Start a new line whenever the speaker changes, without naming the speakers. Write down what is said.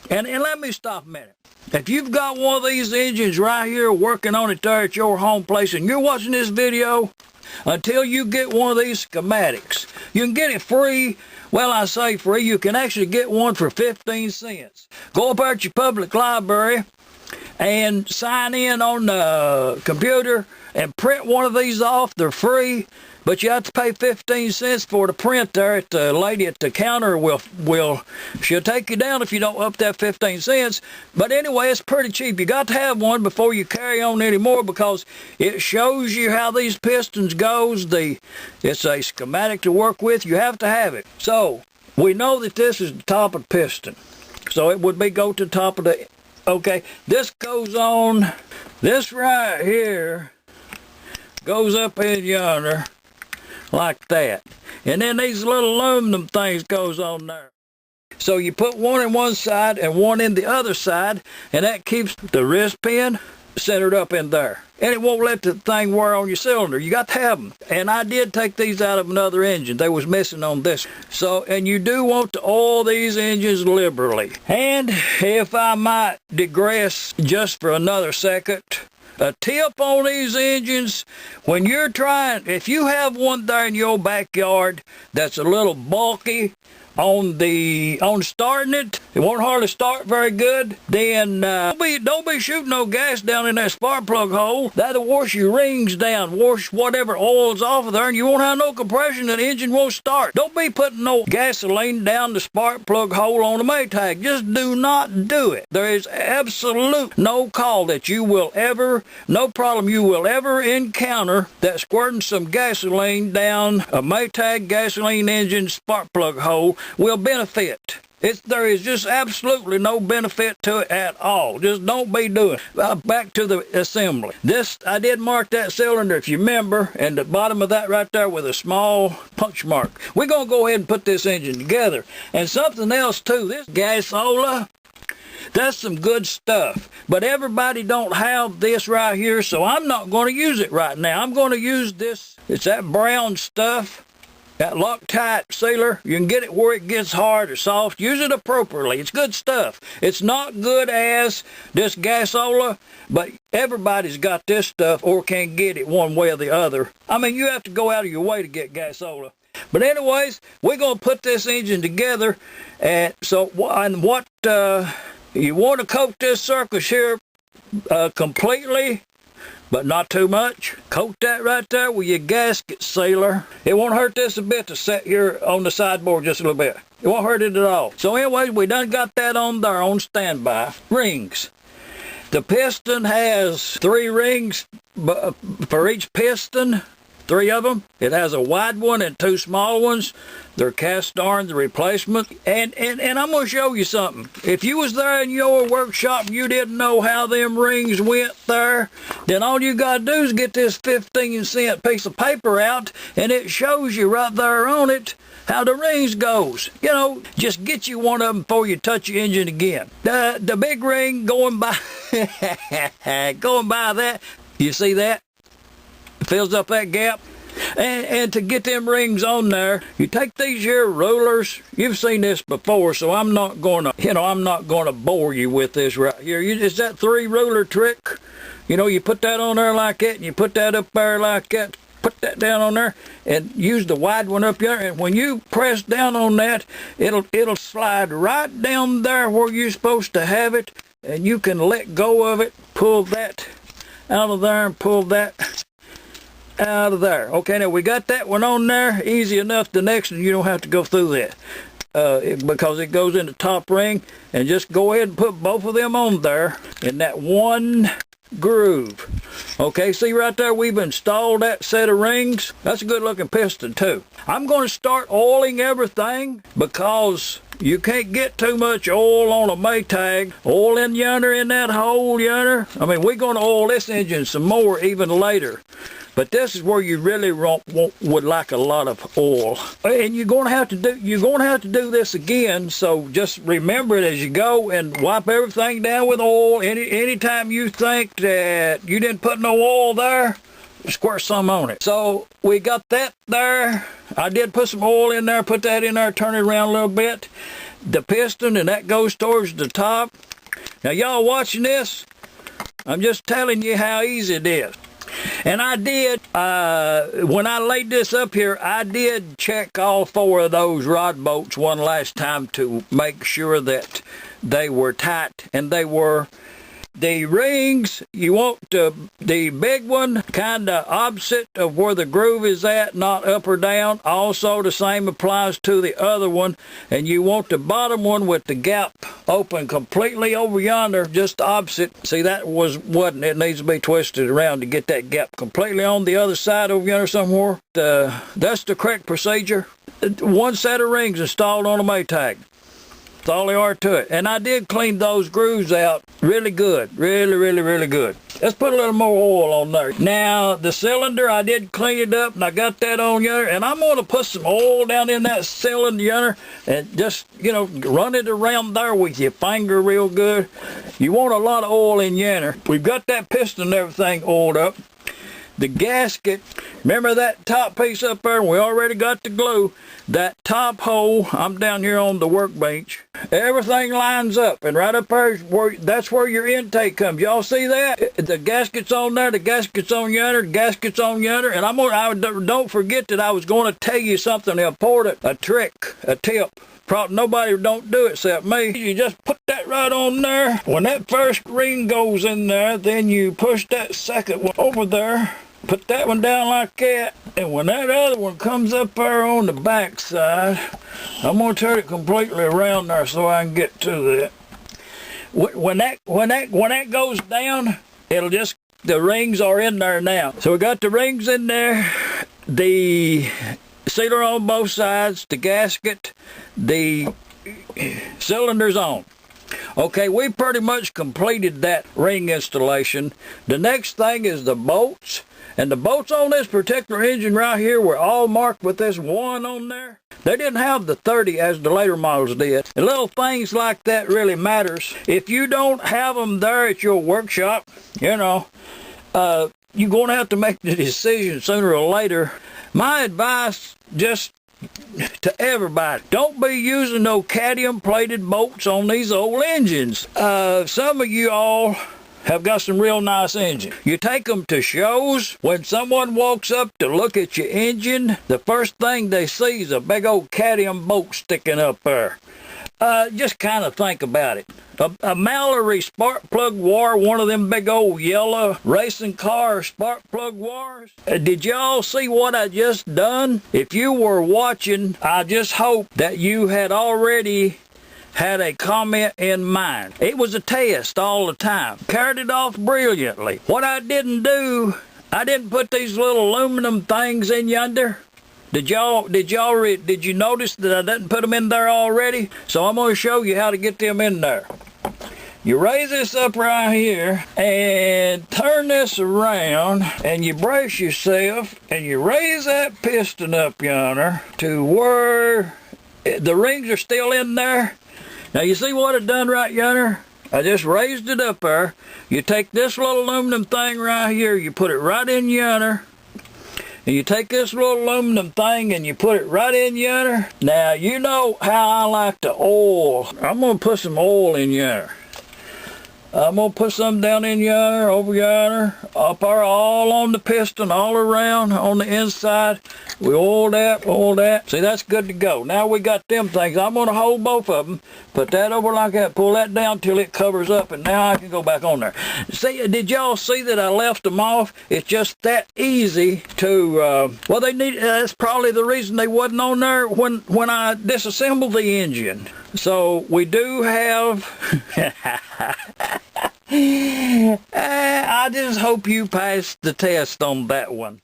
And let me stop a minute. If you've got one of these engines right here working on it there at your home place and you're watching this video, until you get one of these schematics, you can get it free. Well, I say free, you can actually get one for 15 cents. Go up there at your public library and sign in on the computer and print one of these off. They're free, but you have to pay 15 cents for the print there. The lady at the counter she'll take you down if you don't up that 15 cents. But anyway, it's pretty cheap. You got to have one before you carry on anymore, because it shows you how these pistons goes. It's a schematic to work with. You have to have it. So we know that this is the top of the piston. So it would be go to the top of the, okay, this goes on, this right here goes up in yonder like that. And then these little aluminum things goes on there. So you put one in one side and one in the other side, and that keeps the wrist pin centered up in there. And it won't let the thing wear on your cylinder. You got to have them. And I did take these out of another engine. They was missing on this. So, and you do want to oil these engines liberally. And if I might digress just for another second, a tip on these engines, when you're trying, if you have one there in your backyard that's a little bulky on starting it won't hardly start very good, then don't be shooting no gas down in that spark plug hole. That'll wash your rings down, wash whatever oil's off of there, and you won't have no compression and the engine won't start. Don't be putting no gasoline down the spark plug hole on the Maytag. Just do not do it. There is absolute no call that you will ever, no problem you will ever encounter that squirting some gasoline down a Maytag gasoline engine spark plug hole will benefit. There is just absolutely no benefit to it at all. Just don't be doing it. Back to the assembly. This, I did mark that cylinder, if you remember, and the bottom of that right there with a small punch mark. We're going to go ahead and put this engine together. And something else too, this gasola, that's some good stuff. But everybody don't have this right here, so I'm not going to use it right now. I'm going to use this. It's that brown stuff. That Loctite sealer, you can get it where it gets hard or soft. Use it appropriately. It's good stuff. It's not good as this gasola, but everybody's got this stuff or can get it one way or the other. I mean, you have to go out of your way to get gasola. But anyways, we're going to put this engine together. And so, what you want to coat this surface here completely, but not too much. Coat that right there with your gasket sealer. It won't hurt this a bit to set here on the sideboard just a little bit. It won't hurt it at all. So anyways, we done got that on there on standby. Rings. The piston has 3 rings for each piston. 3 of them. It has a wide one and 2 small ones. They're cast iron, the replacement. And I'm going to show you something. If you was there in your workshop and you didn't know how them rings went there, then all you got to do is get this 15-cent piece of paper out, and it shows you right there on it how the rings goes. You know, just get you one of them before you touch your engine again. The big ring going by, going by that, you see that? Fills up that gap. And to get them rings on there, you take these here rulers. You've seen this before, so I'm not going to bore you with this right here. It's that 3 ruler trick. You know, you put that on there like that, and you put that up there like that. Put that down on there, and use the wide one up there. And when you press down on that, it'll slide right down there where you're supposed to have it, and you can let go of it, pull that out of there, and pull that out of there. Okay, now we got that one on there. Easy enough. The next one, you don't have to go through that because it goes in the top ring. And just go ahead and put both of them on there in that one groove. Okay, see right there, we've installed that set of rings. That's a good looking piston too. I'm going to start oiling everything because you can't get too much oil on a Maytag. Oil in yonder, in that hole yonder. I mean, we're going to oil this engine some more even later. But this is where you really would like a lot of oil. And you're going to have to do this again, so just remember it as you go and wipe everything down with oil. Anytime you think that you didn't put no oil there, squirt some on it. So we got that there. I did put some oil in there, put that in there, turn it around a little bit. the piston, and that goes towards the top. Now y'all watching this, I'm just telling you how easy it is. And I did, when I laid this up here, I did check all 4 of those rod bolts one last time to make sure that they were tight, and they were. The rings, you want the big one kind of opposite of where the groove is at, not up or down. Also, the same applies to the other one. And you want the bottom one with the gap open completely over yonder, just opposite. See, that wasn't. It needs to be twisted around to get that gap completely on the other side over yonder somewhere. That's the correct procedure. 1 set of rings installed on a Maytag. That's all there are to it. And I did clean those grooves out really good. Really good. Let's put a little more oil on there. Now, the cylinder, I did clean it up, and I got that on yonder. And I'm going to put some oil down in that cylinder yonder and just, run it around there with your finger real good. You want a lot of oil in yonder. We've got that piston and everything oiled up. The gasket, remember that top piece up there? We already got the glue. That top hole, I'm down here on the workbench. Everything lines up, and right up there, that's where your intake comes. Y'all see that? The gasket's on there, the gasket's on yonder, the gasket's on yonder. And don't forget that I was going to tell you something important, a trick, a tip. Probably nobody don't do it except me. You just put that right on there. When that first ring goes in there, then you push that second one over there. Put that one down like that. And when that other one comes up there on the back side, I'm going to turn it completely around there so I can get to that. When that goes down, it'll just, the rings are in there now. So we got the rings in there. The sealer on both sides, the gasket, the cylinder's on. Okay, we pretty much completed that ring installation. The next thing is the bolts. And the bolts on this particular engine right here were all marked with this 1 on there. They didn't have the 30 as the later models did. And little things like that really matters. If you don't have them there at your workshop, you're going to have to make the decision sooner or later. My advice, just to everybody, don't be using no cadmium plated bolts on these old engines. Some of you all have got some real nice engines. You take them to shows. When someone walks up to look at your engine, the first thing they see is a big old cadmium bolt sticking up there. Just kind of think about it. A Mallory spark plug wire, one of them big old yellow racing car spark plug wires. Did y'all see what I just done? If you were watching, I just hope that you had already had a comment in mind. It was a test all the time. Carried it off brilliantly. What I didn't do, I didn't put these little aluminum things in yonder. Did you notice that I didn't put them in there already? So I'm going to show you how to get them in there. You raise this up right here and turn this around, and you brace yourself and you raise that piston up yonder to where the rings are still in there. Now you see what I done right yonder? I just raised it up there. You take this little aluminum thing right here, you put it right in yonder. And you take this little aluminum thing and you put it right in yonder. Now you know how I like to oil. I'm going to put some oil in yonder. I'm going to put some down in yonder, over yonder, up there, all on the piston, all around, on the inside. We oil that. See, that's good to go. Now we got them things. I'm going to hold both of them, put that over like that, pull that down till it covers up, and now I can go back on there. See, did y'all see that I left them off? It's just that easy to, well, that's probably the reason they wasn't on there when I disassembled the engine. So we do have, I just hope you passed the test on that one.